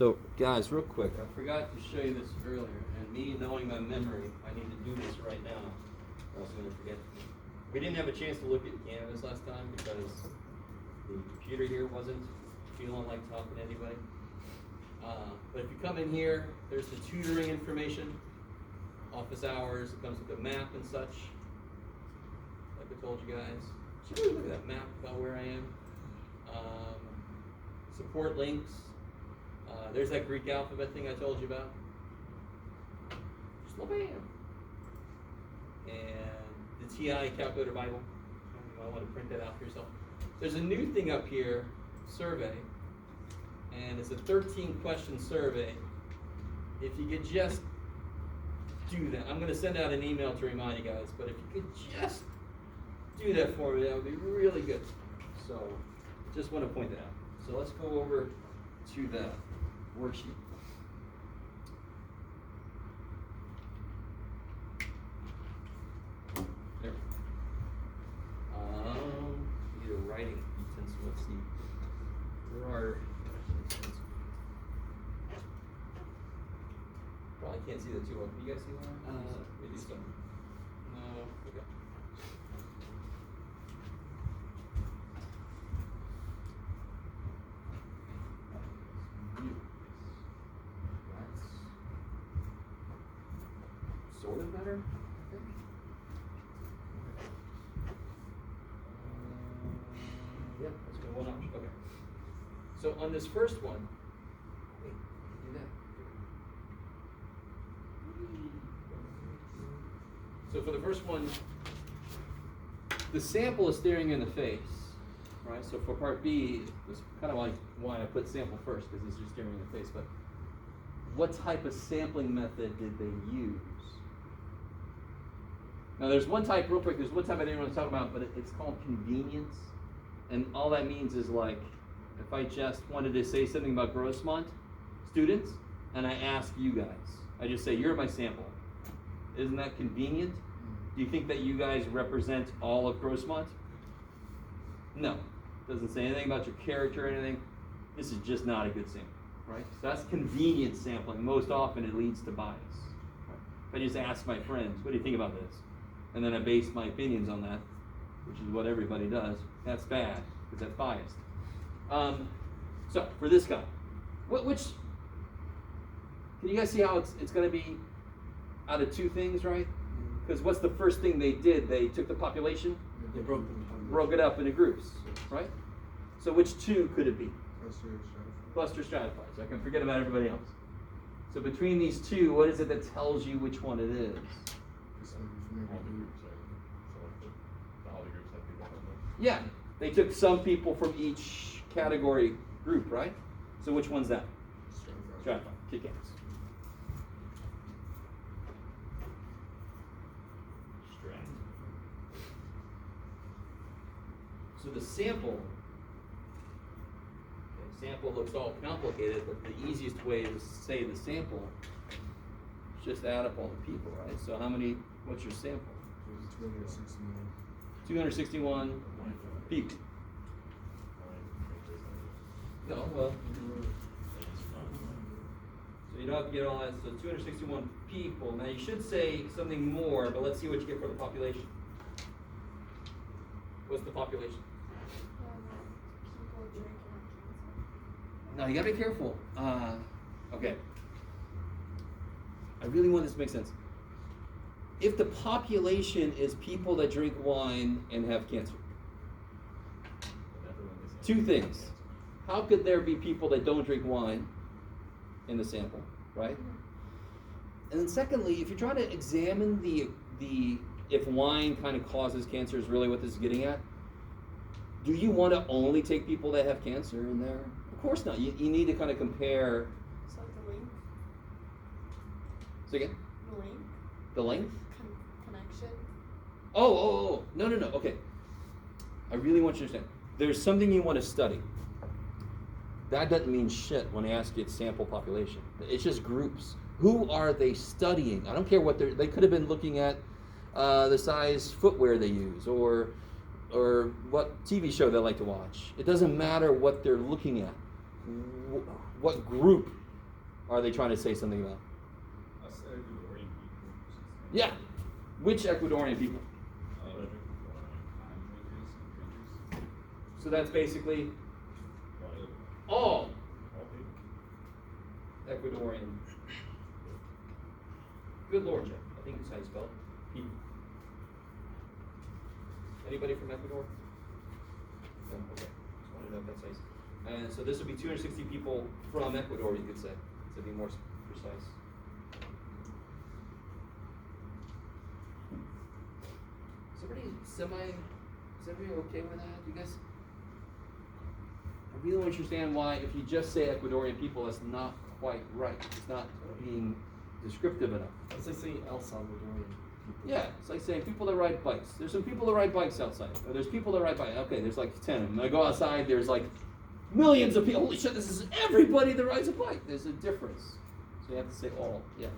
So, guys, real quick, I forgot to show you this earlier, and me knowing my memory, I need to do this right now, or else I'm going to forget. We didn't have a chance to look at Canvas last time because the computer here wasn't feeling like talking to anybody. But if you come in here, there's the tutoring information, office hours, it comes with a map and such, like I told you guys. So really look at that map about where I am. Support links. There's that Greek alphabet thing I told you about. Just bam. And the TI Calculator Bible. You might want to print that out for yourself. There's a new thing up here, survey. And it's a 13-question survey. If you could just do that. I'm going to send out an email to remind you guys, but if you could just do that for me, that would be really good. So, just want to point that out. So let's go over to the worksheet. There. Need a writing utensil. Let's see. There are. Probably can't see that too well. Can you guys see one? Maybe some. No. Okay. Sort of better, I think. Yeah, that's good. One option. Okay. So on this first one, wait, do that. So for the first one, the sample is staring you in the face, right? So for part B, it's kind of like why I put sample first, because it's just staring you in the face. But what type of sampling method did they use? Now there's one type, real quick, there's one type I didn't want to talk about, but it's called convenience. And all that means is like, if I just wanted to say something about Grossmont students, and I ask you guys, I just say, you're my sample. Isn't that convenient? Do you think that you guys represent all of Grossmont? No. Doesn't say anything about your character or anything. This is just not a good sample, right? So that's convenient sampling. Most often it leads to bias. Right? If I just ask my friends, what do you think about this? And then I base my opinions on that, which is what everybody does. That's bad, because that's biased. So, for this guy, which, can you guys see how it's going to be out of two things, right? Because what's the first thing they did? They took the population, They broke broke it up into groups, right? So which two could it be? Cluster stratified. Cluster stratified. So I can forget about everybody else. So between these two, what is it that tells you which one it is? Yeah, they took some people from each category group, right? So which one's that? Stratified. Kick ass. So the sample, sample looks all complicated, but the easiest way to say the sample is just add up all the people, right? So how many, what's your sample? 261. 261 people. No, well, so you don't have to get all that. So 261 people. Now you should say something more, but let's see what you get for the population. What's the population? Now you gotta be careful. Okay. I really want this to make sense. If the population is people that drink wine and have cancer, two things. How could there be people that don't drink wine in the sample, right? And then secondly, if you're trying to examine the if wine kind of causes cancer is really what this is getting at, do you want to only take people that have cancer in there? Of course not. You need to kind of compare. So the link? Say again? The link? The length? Connection? Oh, no. Okay. I really want you to understand. There's something you want to study. That doesn't mean shit when I ask you it's sample population. It's just groups. Who are they studying? I don't care what they could have been looking at the size footwear they use or what TV show they like to watch. It doesn't matter what they're looking at. What group are they trying to say something about? Us Ecuadorian people. Yeah. Which Ecuadorian people? Time drinkers. So that's basically all All people. Ecuadorian. Good Lord, Jeff. I think that's how you spell it. People. Anybody from Ecuador? No? Okay. Just wanted to know if that's how you say it. And so this would be 260 people from Ecuador, you could say, to be more precise. Is everybody okay with that? You guys? I really don't understand why, if you just say Ecuadorian people, that's not quite right. It's not being descriptive enough. It's like saying El Salvadorian people. Yeah, it's like saying people that ride bikes. There's some people that ride bikes outside. Or there's people that ride bikes. Okay, there's like 10 of them. I go outside, there's like millions of people. Holy shit, this is everybody that rides a bike. There's a difference. So you have to say all. Yeah.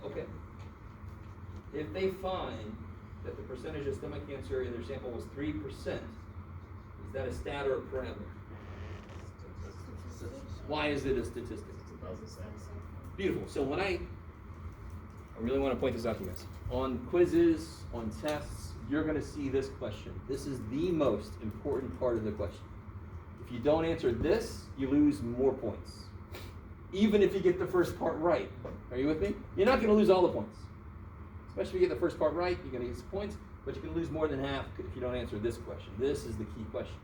Okay. If they find that the percentage of stomach cancer in their sample was 3%, is that a stat or a parameter? Why is it a statistic? Beautiful. So when I really want to point this out to you guys. On quizzes, on tests, you're going to see this question. This is the most important part of the question. If you don't answer this, you lose more points. Even if you get the first part right. Are you with me? You're not going to lose all the points. Especially if you get the first part right, you're going to get some points, but you can lose more than half if you don't answer this question. This is the key question.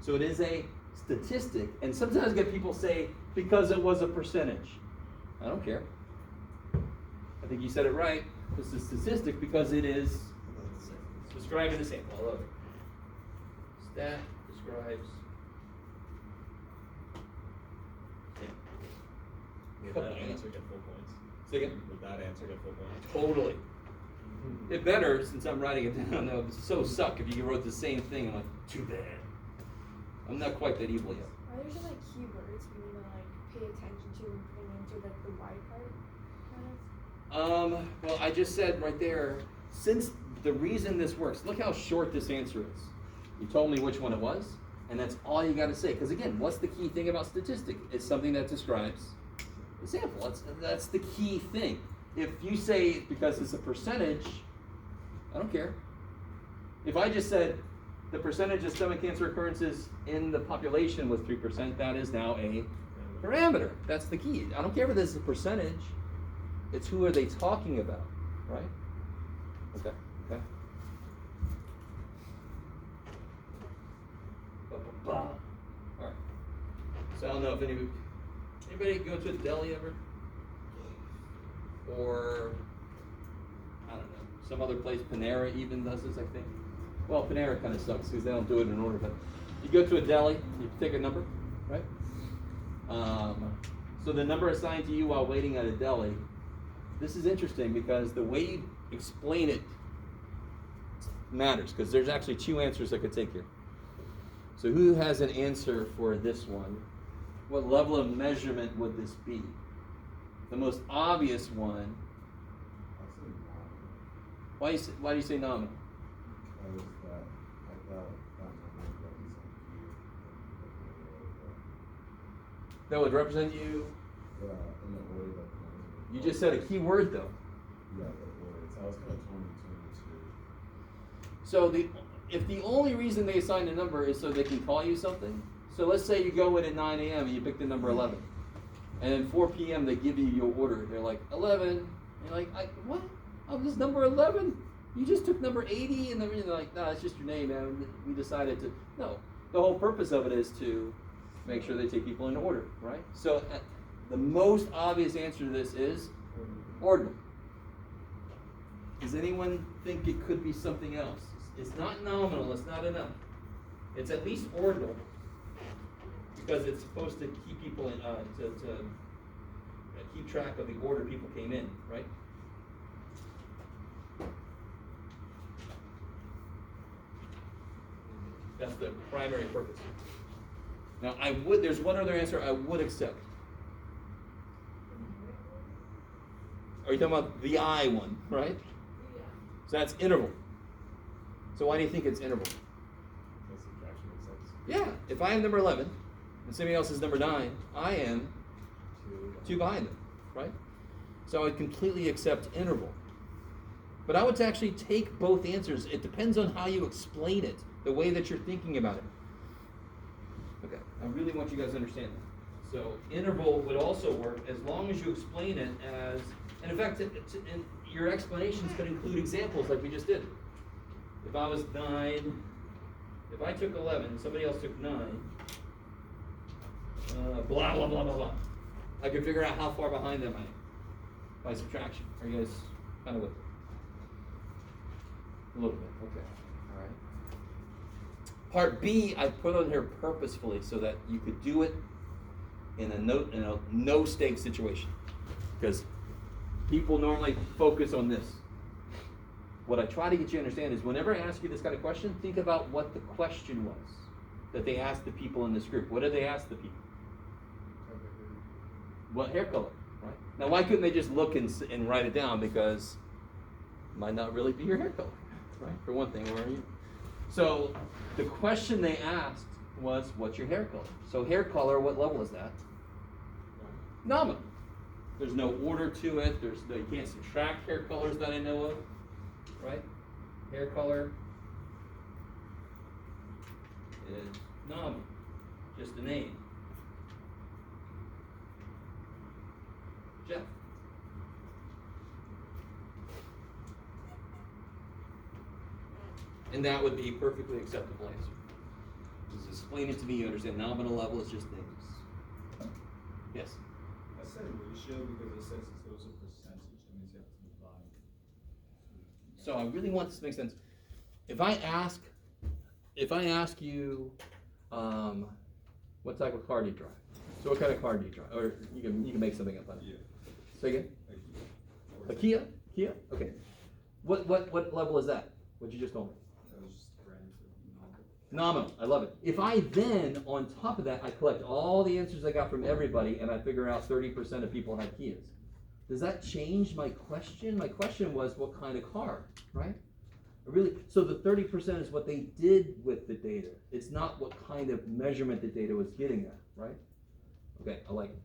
So it is a statistic, and sometimes I get people say, because it was a percentage. I don't care. I think you said it right. This is a statistic because it is describing the sample. I love it. Stat describes sample. Would that answer get full points? Say again? Would that answer get full points? Totally. It better, since I'm writing it down. That would so suck if you wrote the same thing. I'm like, too bad. I'm not quite that evil yet. Are there some like keywords we need to like pay attention to and put into like the why part, kind of? Well, I just said right there, since the reason this works, look how short this answer is. You told me which one it was, and that's all you got to say. Because again, what's the key thing about statistic? It's something that describes the sample. That's the key thing. If you say because it's a percentage, I don't care. If I just said the percentage of stomach cancer occurrences in the population was 3%, that is now a parameter. That's the key. I don't care if this is a percentage. It's who are they talking about, right? Okay. All right. So I don't know if anybody go to a deli ever? Or, I don't know, some other place, Panera even does this, I think. Well, Panera kind of sucks because they don't do it in order, but you go to a deli, you pick a number, right? So the number assigned to you while waiting at a deli, this is interesting because the way you explain it matters, because there's actually two answers I could take here. So who has an answer for this one? What level of measurement would this be? The most obvious one. Why do you say nominal? Because that number represents you. That would represent you. Yeah, in the order that the numbers are. You just said a key word though. Yeah, the order. So I was kind of 22. So if the only reason they assign a number is so they can call you something. So let's say you go in at 9 a.m. and you pick the number 11. And then 4 p.m. they give you your order. They're like, 11. And you're like, what? I'm just number 11? You just took number 80? And then they're like, no, it's just your name, man. We decided to. No. The whole purpose of it is to make sure they take people in order, right? So the most obvious answer to this is ordinal. Does anyone think it could be something else? It's not nominal. It's not enough. It's at least ordinal. Because it's supposed to keep people in, to keep track of the order people came in, right? That's the primary purpose. Now, there's one other answer I would accept. Are you talking about the I one, right? So that's interval. So why do you think it's interval? Does subtraction make sense? Yeah, if I am number 11, and somebody else is number 9, I am 2 behind them, right? So I would completely accept interval. But I would actually take both answers. It depends on how you explain it, the way that you're thinking about it. Okay, I really want you guys to understand that. So interval would also work as long as you explain it as, and in fact, and your explanations could include examples like we just did. If I was 9, if I took 11, somebody else took 9, blah, blah, blah, blah, blah. I could figure out how far behind them I am by subtraction. Are you guys kind of with it? A little bit, okay, all right. Part B, I put on here purposefully so that you could do it in a no-stake situation, because people normally focus on this. What I try to get you to understand is whenever I ask you this kind of question, think about what the question was that they asked the people in this group. What did they ask the people? What hair color, right? Now, why couldn't they just look and write it down? Because it might not really be your hair color, right? For one thing, or you. So the question they asked was, what's your hair color? So hair color, what level is that? Nominal. There's no order to it. You can't subtract hair colors that I know of, right? Hair color is nominal, just a name. Jeff. And that would be a perfectly acceptable answer. Just explain it to me, you understand. Nominal level is just names. Yes? I said ratio because it says it's also percentage, that means you have to divide. So I really want this to make sense. If I ask you, what type of car do you drive? So what kind of car do you drive? Or you can make something up on it. Yeah. Say again? A Kia? Kia? Okay. What level is that? What you just told me? That was just random. Nominal. I love it. If I then, on top of that, I collect all the answers I got from everybody and I figure out 30% of people had Kias, does that change my question? My question was, what kind of car, right? So the 30% is what they did with the data. It's not what kind of measurement the data was getting at, right? Okay, I like it.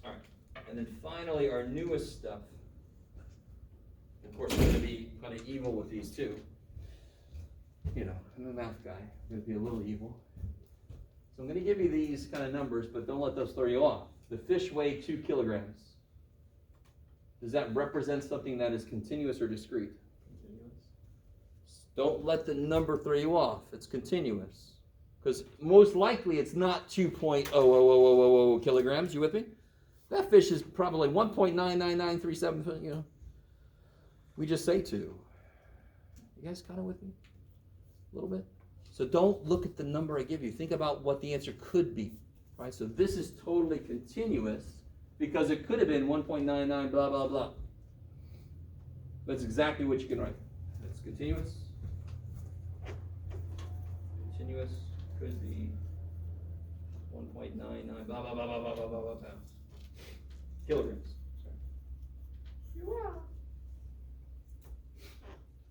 All right, and then finally, our newest stuff. Of course, I'm going to be kind of evil with these too. You know, I'm a math guy. I'm going to be a little evil. So I'm going to give you these kind of numbers, but don't let those throw you off. The fish weigh 2 kilograms. Does that represent something that is continuous or discrete? Continuous. Don't let the number throw you off. It's continuous. Because most likely it's not 2.00000 kilograms. You with me? That fish is probably 1.99937, you know. We just say 2. You guys kind of with me? A little bit? So don't look at the number I give you. Think about what the answer could be. Right? So this is totally continuous because it could have been 1.99 blah, blah, blah. That's exactly what you can write. It's continuous. Continuous could be 1.99 blah, blah, blah, blah, blah, blah, blah, blah pounds. Kilograms. Sorry.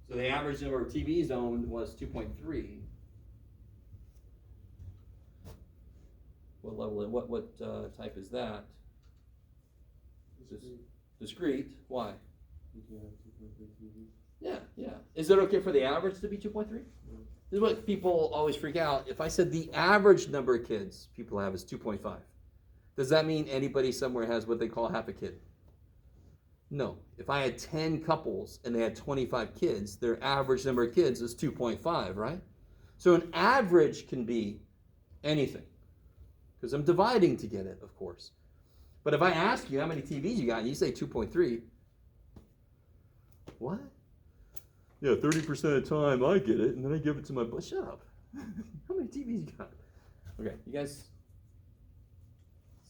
So the average number of TVs owned was 2.3. What level? What type is that? Discrete. Why? Yeah. Is it okay for the average to be 2.3? This is what people always freak out. If I said the average number of kids people have is 2.5, does that mean anybody somewhere has what they call half a kid? No. If I had 10 couples and they had 25 kids, their average number of kids is 2.5, right? So an average can be anything. Because I'm dividing to get it, of course. But if I ask you how many TVs you got and you say 2.3, what? Yeah, 30% of the time I get it, and then I give it to my boy. Shut up. How many TVs you got? Okay, you guys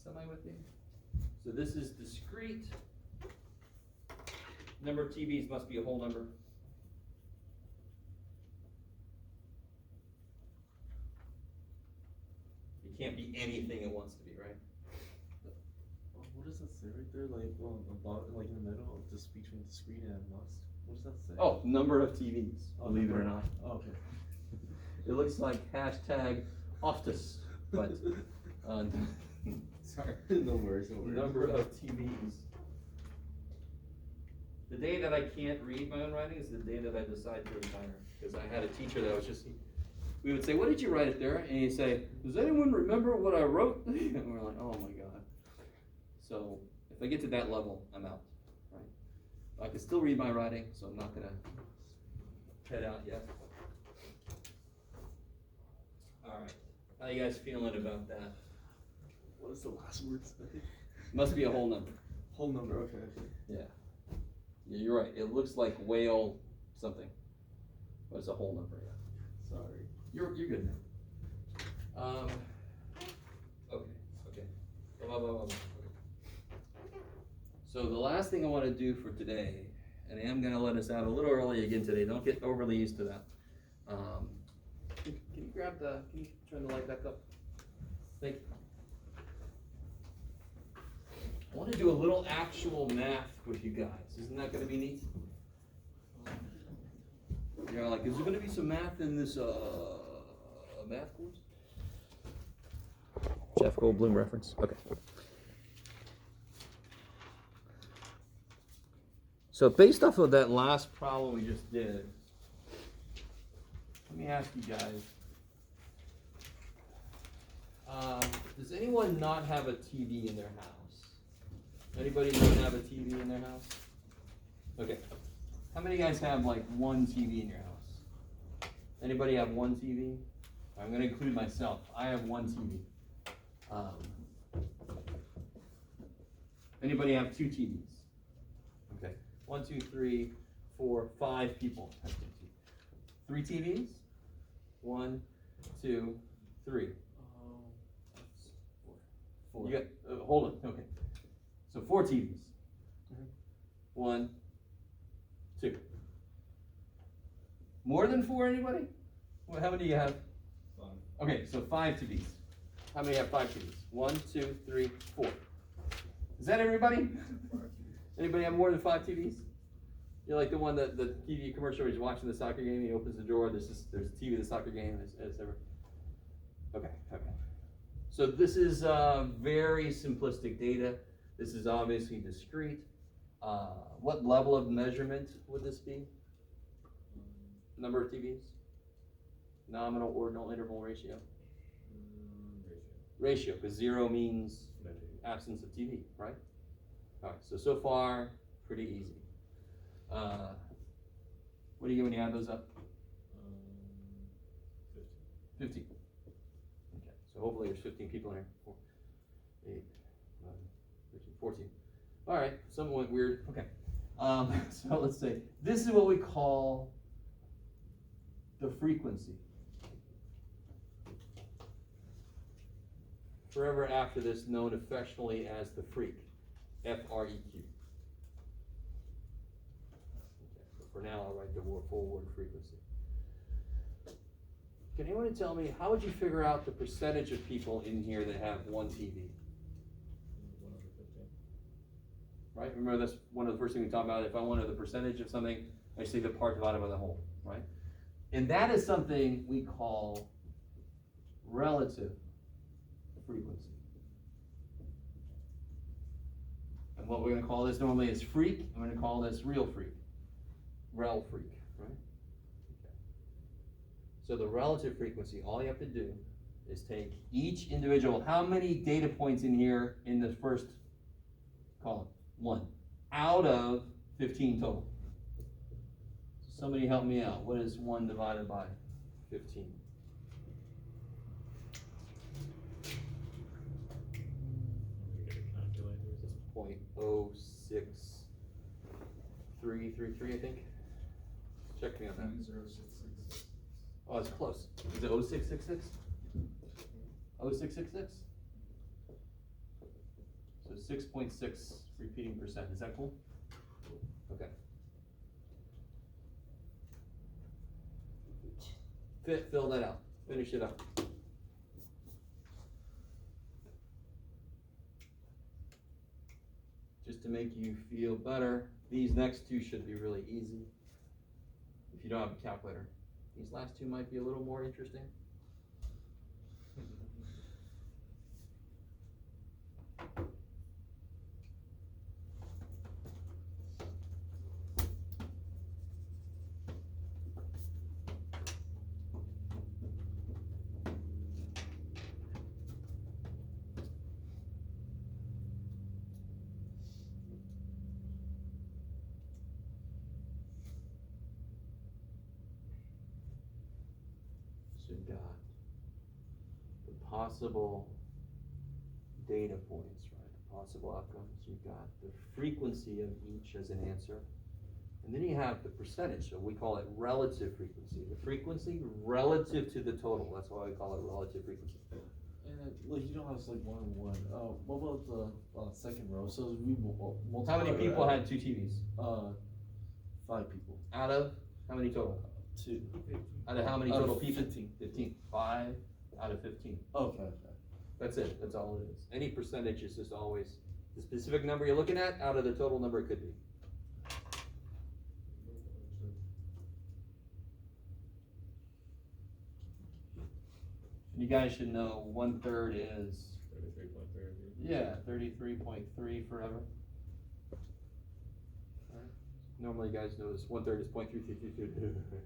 semi with me? So this is discrete. Number of TVs must be a whole number. It can't be anything it wants to be, right? What does that say right there? like like in the middle of the speech between discrete and must? What does that say? Oh, number of TVs, Oh, believe it or number. not. Oh, okay. It looks like hashtag Oftus, but, sorry. No worries, no worries. Number of TVs. The day that I can't read my own writing is the day that I decide to retire. Because I had a teacher that was just, we would say, what did you write up there? And he'd say, does anyone remember what I wrote? And we're like, oh my God. So if I get to that level, I'm out, right? I can still read my writing, so I'm not gonna head out yet. All right, how you guys feeling about that? What is the last word say? Must be a whole number. Whole number, okay. Yeah. Yeah, you're right. It looks like whale something, but it's a whole number. Yeah. Sorry. You're good now. Okay. Blah, blah, blah, blah. Okay. So the last thing I want to do for today, and I am going to let us out a little early again today. Don't get overly used to that. Can you grab the? Can you turn the light back up? Thank you. I want to do a little actual math with you guys. Isn't that going to be neat? Yeah, like, is there going to be some math in this math course? Jeff Goldblum reference. Okay. So based off of that last problem we just did, let me ask you guys. Does anyone not have a TV in their house? Anybody not have a TV in their house? Okay. How many guys have like one TV in your house? Anybody have one TV? I'm going to include myself. I have one TV. Anybody have two TVs? Okay. 1, 2, 3, 4, 5 people have two TVs. 3 TVs? 1, 2, 3. That's 4. You got, hold on, okay. So 4 TVs. 1, 2. More than 4, anybody? Well, how many do you have? 5. Okay, so 5 TVs. How many have 5 TVs? 1, 2, 3, 4. Is that everybody? Anybody have more than 5 TVs? You're like the one that the TV commercial where he's watching the soccer game, he opens the door, there's a TV of the soccer game, okay. So this is very simplistic data. This is obviously discrete. What level of measurement would this be? Number of TVs? Nominal, ordinal, interval, ratio? Ratio, because 0 means absence of TV, right? All right, so far, pretty easy. What do you get when you add those up? 15. Okay, so hopefully there's 15 people in here. 4, 8, 11, 13, 14. All right, some went weird. Okay, so let's say this is what we call the frequency. Forever after this, known affectionately as the freak, F-R-E-Q. For now, I'll write the full word frequency. Can anyone tell me, how would you figure out the percentage of people in here that have one TV? 1 over 15. Right? Remember that's one of the first things we talked about. If I wanted the percentage of something, I say the part divided by the whole, right? And that is something we call relative frequency. And what we're going to call this normally is freak. I'm going to call this real freak. Rel freak, right? Okay. So the relative frequency, all you have to do is take each individual. How many data points in here in the first column? 1. Out of 15 total. So somebody help me out. What is 1 divided by 15? We get a calculator. 0.06333, I think. Check me on that. 0.0666. Oh, it's close. Is it 0666? 0666? So 6.6 repeating percent. Is that cool? Okay. Fill that out. Finish it up. Just to make you feel better, these next two should be really easy. If you don't have a calculator. These last two might be a little more interesting. So you've got the possible data points, right? The possible outcomes. You've got the frequency of each as an answer. And then you have the percentage, so we call it relative frequency. The frequency relative to the total. That's why we call it relative frequency. And like you know how it's like 1 and 1. What about the second row? So we multiply. How many people right? had 2 TVs? 5 people. Out of how many total? 2. Out of how many Out of total people? 15. 15. 5 out of 15. Okay. That's it. That's all it is. Any percentage is just always the specific number you're looking at out of the total number it could be. And you guys should know 1/3 is 33.3. yeah 33.3 forever. Right. Normally, you guys know this 1/3 is 0.3332.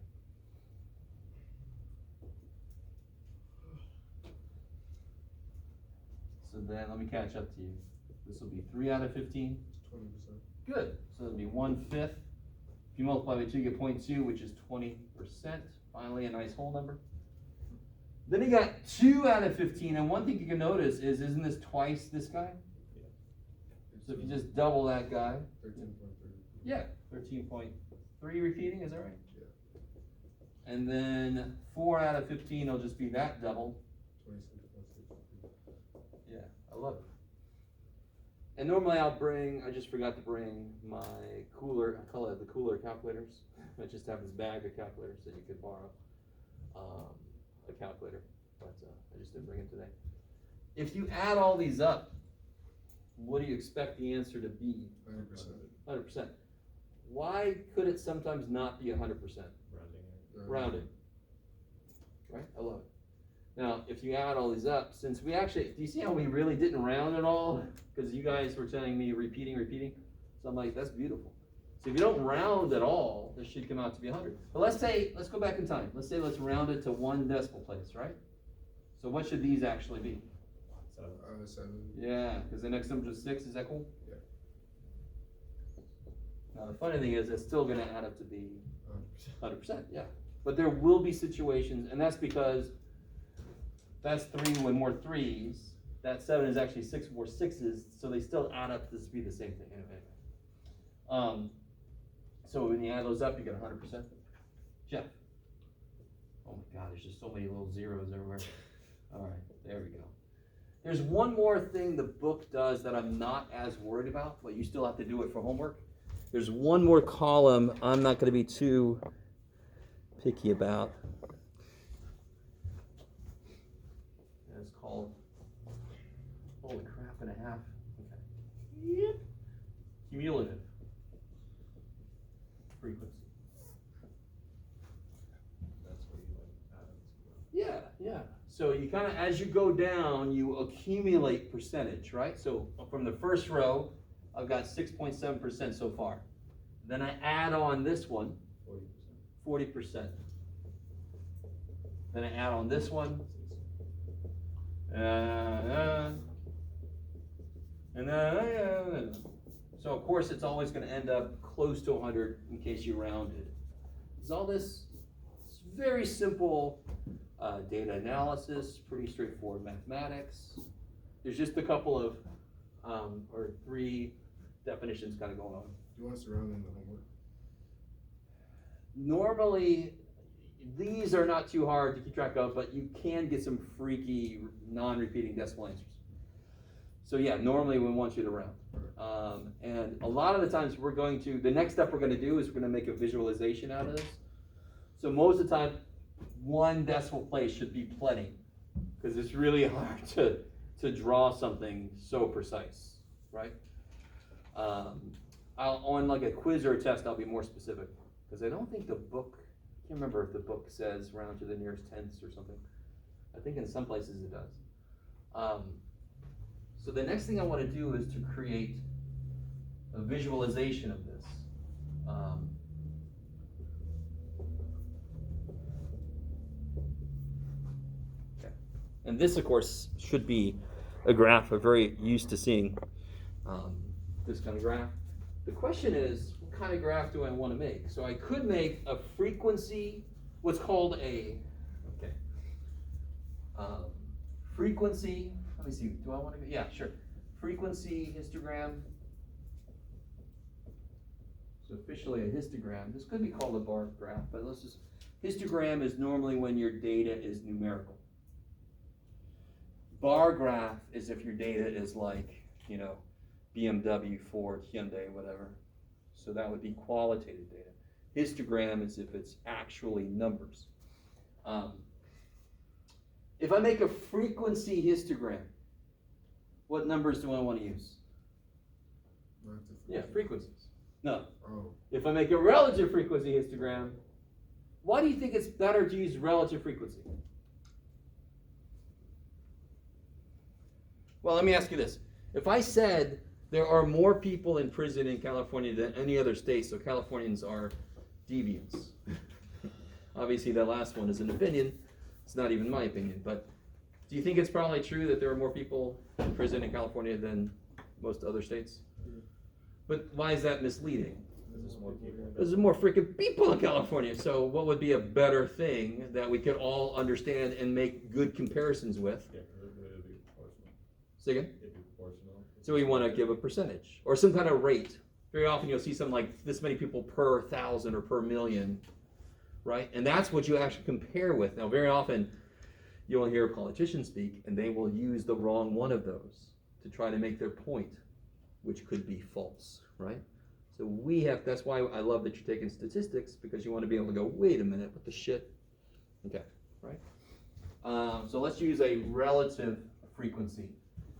So then let me catch up to you. This will be 3 out of 15. 20%. Good. So it'll be 1/5. If you multiply by 2, you get 0.2, which is 20%. Finally, a nice whole number. Then you got 2 out of 15, and one thing you can notice is, isn't this twice this guy? So if you just double that guy, 13.3. yeah, 13.3 repeating, is that right? Yeah. And then 4 out of 15 will just be that double. 26.6. Yeah, I love it. And normally I just forgot to bring my cooler, I call it the cooler calculators. I just have this bag of calculators that you could borrow. A calculator, but I just didn't bring it today. If you add all these up, what do you expect the answer to be? 100%. 100%. Why could it sometimes not be 100%? Rounding. Right? I love it. Now, if you add all these up, since we actually, do you see how we really didn't round at all? Because you guys were telling me repeating. So I'm like, that's beautiful. So if you don't round at all, this should come out to be 100. But let's go back in time. Let's round it to 1 decimal place, right? So what should these actually be? 7. Yeah, because the next number is 6, is that cool? Yeah. Now the funny thing is, it's still gonna add up to be 100%. 100%, yeah. But there will be situations, and that's because that's 3 with more 3s. That 7 is actually 6 more 6s, so they still add up to be the same thing. Anyway. So when you add those up, you get 100%. Jeff. Oh my God, there's just so many little zeros everywhere. All right, there we go. There's one more thing the book does that I'm not as worried about, but you still have to do it for homework. There's one more column I'm not going to be too picky about. And it's called, holy crap and a half. Okay. Yep. Cumulative frequency. That's what you like add into. Yeah. So you kind of, as you go down, you accumulate percentage, right? So from the first row, I've got 6.7% so far. Then I add on this one, 40%. Then I add on this one, so of course it's always going to end up close to 100 in case you rounded. Is all this very simple data analysis, pretty straightforward mathematics. There's just a couple of or 3 definitions kind of going on. Do you want us to round in the homework? Normally, these are not too hard to keep track of, but you can get some freaky non-repeating decimal answers. So yeah, normally we want you to round. And a lot of the times the next step we're going to do is we're going to make a visualization out of this. So most of the time, 1 decimal place should be plenty, because it's really hard to draw something so precise, right? On like a quiz or a test, I'll be more specific, because I don't think the book, I can't remember if the book says round to the nearest tenths or something. I think in some places it does. So the next thing I want to do is to create a visualization of this. Okay. And this, of course, should be a graph. We're very used to seeing this kind of graph. The question is, what kind of graph do I want to make? So I could make a frequency, what's called a, okay, frequency, let me see, do I want to, yeah, sure. Frequency histogram. So officially a histogram. This could be called a bar graph, but let's just, histogram is normally when your data is numerical. Bar graph is if your data is like, you know, BMW, Ford, Hyundai, whatever. So that would be qualitative data. Histogram is if it's actually numbers. If I make a frequency histogram, what numbers do I want to use? Yeah, frequencies. No. Oh, If I make a relative frequency histogram, why do you think it's better to use relative frequency? Well, let me ask you this. If I said there are more people in prison in California than any other state, so Californians are deviants. Obviously, that last one is an opinion. It's not even my opinion. But do you think it's probably true that there are more people in prison in California than most other states? But why is that misleading? There's more freaking people in California. So what would be a better thing that we could all understand and make good comparisons with? yeah, it'd be proportional. Say again? It'd be proportional. So we want to give a percentage or some kind of rate. Very often you'll see something like this many people per 1,000 or per million, right? And that's what you actually compare with. Now, very often you'll hear politicians speak and they will use the wrong one of those to try to make their point, which could be false, right? So that's why I love that you're taking statistics, because you want to be able to go, wait a minute, what the shit? Okay, right? So let's use a relative frequency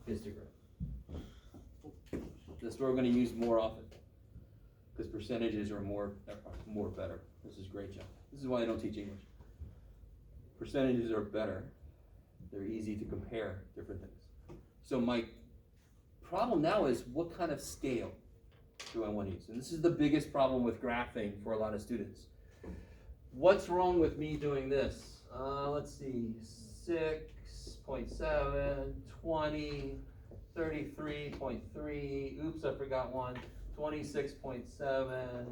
histogram. This is what we're going to use more often, because percentages are more better. This is great, John. This is why I don't teach English. Percentages are better. They're easy to compare different things. So my problem now is, what kind of scale do I want to use? And this is the biggest problem with graphing for a lot of students. What's wrong with me doing this? Let's see, 6.7, 20, 33.3, oops, I forgot one, 26.7,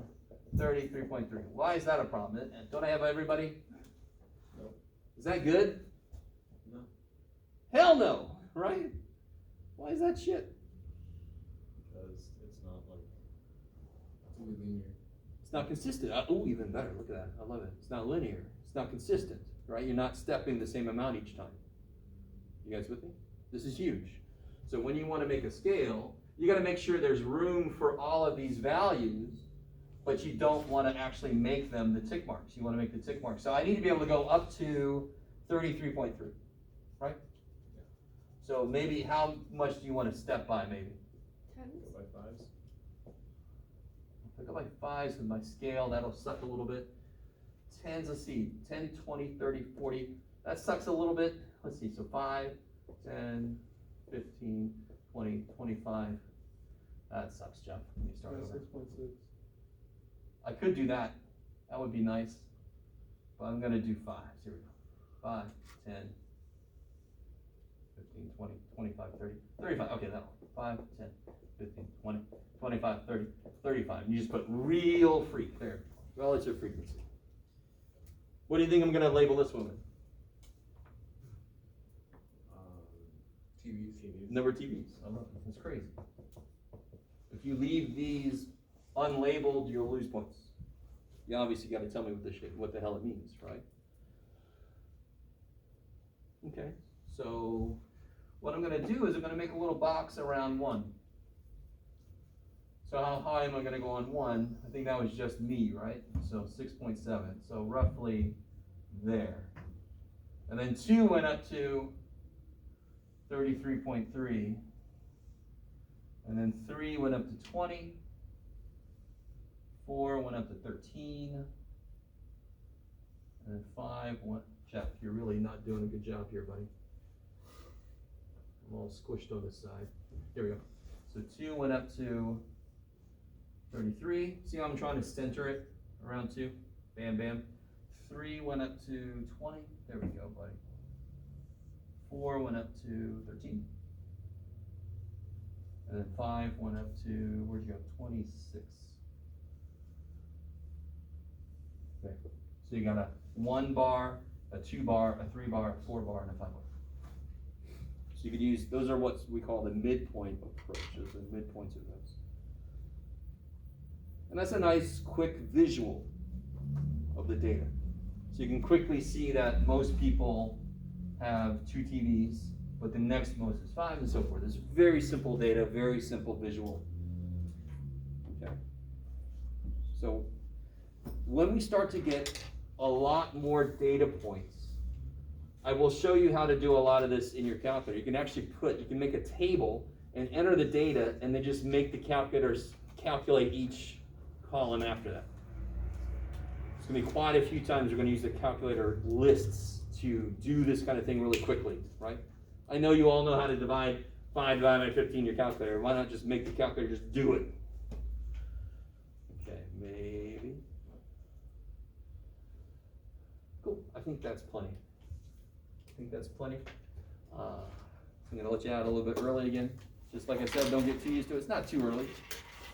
33.3. Why is that a problem? Don't I have everybody? No. Is that good? No. Hell no, right? Why is that shit? Because it's not like too linear. It's not consistent. Oh, even better. Look at that. I love it. It's not linear. It's not consistent, right? You're not stepping the same amount each time. You guys with me? This is huge. So when you want to make a scale, you got to make sure there's room for all of these values, but you don't want to actually make them the tick marks. You want to make the tick marks. So I need to be able to go up to 33.3, right? So maybe how much do you want to step by, maybe? Tens. Go by fives. Pick up by fives with my scale. That'll suck a little bit. Tens, let's see, 10, 20, 30, 40. That sucks a little bit. Let's see, so 5, 10, 15, 20, 25. That sucks, Jeff. Let me start over. 6.6. I could do that. That would be nice. But I'm going to do 5s. Here we go. 5, 10, 15, 20, 25, 30, 35. Okay, that one. 5, 10, 15, 20, 25, 30, 35. And you just put real freak there. Relative frequency. What do you think I'm going to label this one with? TVs. Number of TVs. I love it. It's crazy. If you leave these unlabeled, you'll lose points. You obviously got to tell me what the hell it means, right? Okay. So what I'm going to do is I'm going to make a little box around 1. So how high am I going to go on 1? I think that was just me, right? So 6.7. So roughly there. And then 2 went up to 33.3. And then 3 went up to 20. 4 went up to 13. And then 5 went, Jeff, you're really not doing a good job here, buddy. I'm all squished on this side. Here we go. So 2 went up to 33. See how I'm trying to center it around 2? Bam, bam. 3 went up to 20. There we go, buddy. 4 went up to 13. And then 5 went up to, where'd you go? 26. Okay. So you got a 1 bar, a 2 bar, a 3 bar, a 4 bar, and a 5 bar. So you could use, those are what we call the midpoint approaches, the midpoints of those. And that's a nice quick visual of the data. So you can quickly see that most people have 2 TVs, but the next most is 5 and so forth. It's very simple data, very simple visual. Okay. So when we start to get a lot more data points, I will show you how to do a lot of this in your calculator. You can actually you can make a table and enter the data and then just make the calculators calculate each column after that. It's gonna be quite a few times we're gonna use the calculator lists to do this kind of thing really quickly, right? I know you all know how to divide 5 divided by 15 in your calculator. Why not just make the calculator just do it? Okay, maybe. Cool, I think that's plenty. I'm gonna let you out a little bit early again. Just like I said, don't get too used to it. It's not too early.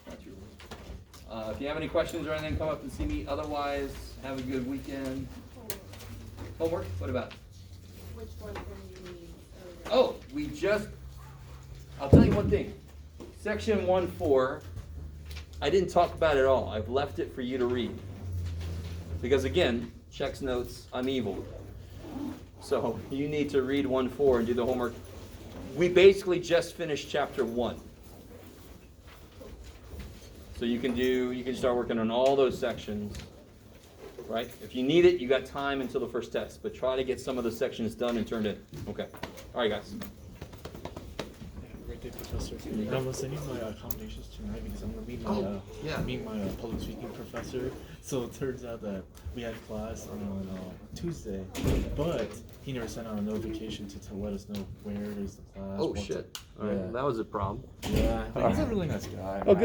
Not too early. If you have any questions or anything, come up and see me. Otherwise, have a good weekend. Homework? What about? Which one do you need? Oh, I'll tell you one thing. Section 1.4, I didn't talk about it at all. I've left it for you to read. Because again, checks notes, I'm evil. So you need to read 1.4 and do the homework. We basically just finished chapter 1. So you can start working on all those sections, right? If you need it, you got time until the first test, but try to get some of the sections done and turned in. Okay. All right, guys. Great day, Professor. I was sending my accommodations tonight because I'm gonna meet my public speaking professor. So it turns out that we had class on Tuesday, but he never sent out a notification to let us know where is the class. Oh shit! All right, that was a problem. Yeah, but he's a really nice guy. Oh, good.